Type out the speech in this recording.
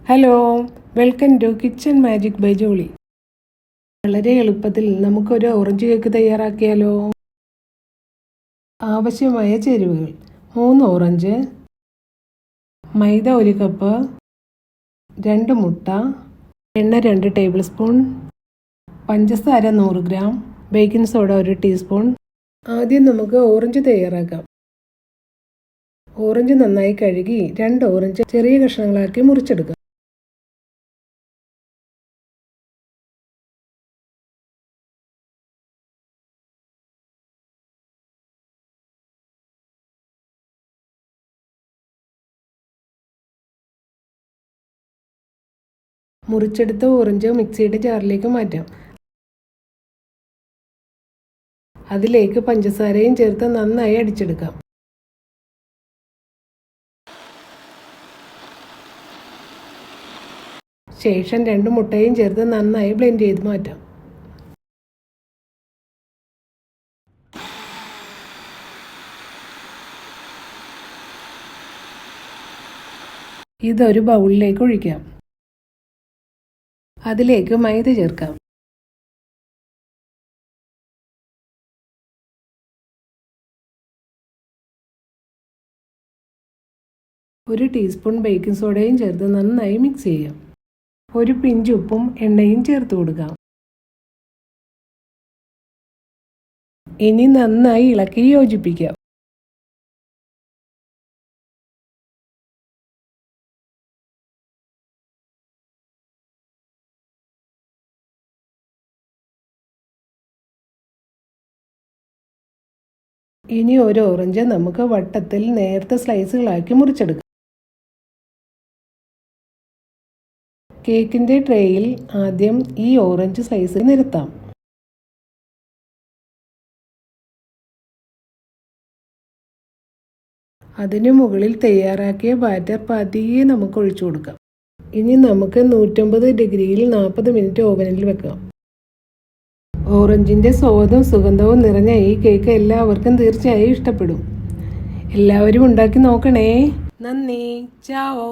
Hello, welcome to kitchen magic by Jolly. വളരെ എളുപ്പത്തിൽ നമുക്കൊരു ഓറഞ്ച് കേക്ക് തയ്യാറാക്കിയാലോ. ആവശ്യമായ ചേരുവകൾ: 3 ഓറഞ്ച്, മൈദ 1 കപ്പ്, 2 മുട്ട, എണ്ണ 2 ടേബിൾ സ്പൂൺ, പഞ്ചസാര 100 ഗ്രാം, ബേക്കിംഗ് സോഡ 1 ടീസ്പൂൺ. ആദ്യം നമുക്ക് ഓറഞ്ച് തയ്യാറാക്കാം. ഓറഞ്ച് നന്നായി കഴുകി 2 ഓറഞ്ച് ചെറിയ കഷ്ണങ്ങളാക്കി മുറിച്ചെടുക്കാം. മുറിച്ചെടുത്ത ഓറഞ്ച് മിക്സിയുടെ ജാറിലേക്ക് മാറ്റാം. അതിലേക്ക് പഞ്ചസാരയും ചേർത്ത് നന്നായി അടിച്ചെടുക്കാം. ശേഷം 2 മുട്ടയും ചേർത്ത് നന്നായി ബ്ലെൻഡ് ചെയ്ത് മാറ്റാം. ഇതൊരു ബൗളിലേക്ക് ഒഴിക്കാം. അതിലേക്ക് മൈദ ചേർക്കാം. ഒരു ടീസ്പൂൺ ബേക്കിംഗ് സോഡയും ചേർത്ത് നന്നായി മിക്സ് ചെയ്യാം. ഒരു പിഞ്ച് ഉപ്പും എണ്ണയും ചേർത്ത് കൊടുക്കാം. ഇനി നന്നായി ഇളക്കി യോജിപ്പിക്കാം. ഇനി ഒരു ഓറഞ്ച് നമുക്ക് വട്ടത്തിൽ നേർത്ത സ്ലൈസുകളാക്കി മുറിച്ചെടുക്കാം. കേക്കിൻ്റെ ട്രേയിൽ ആദ്യം ഈ ഓറഞ്ച് സ്ലൈസ് നിരത്താം. അതിനു മുകളിൽ തയ്യാറാക്കിയ ബാറ്റർ പതിയെ നമുക്ക് ഒഴിച്ചു കൊടുക്കാം. ഇനി നമുക്ക് 150 ഡിഗ്രിയിൽ 40 മിനിറ്റ് ഓവനിൽ വെക്കാം. ഓറഞ്ചിൻ്റെ സ്വാദും സുഗന്ധവും നിറഞ്ഞ ഈ കേക്ക് എല്ലാവർക്കും തീർച്ചയായും ഇഷ്ടപ്പെടും. എല്ലാവരും ഉണ്ടാക്കി നോക്കണേ. നന്ദി. ചാവോ.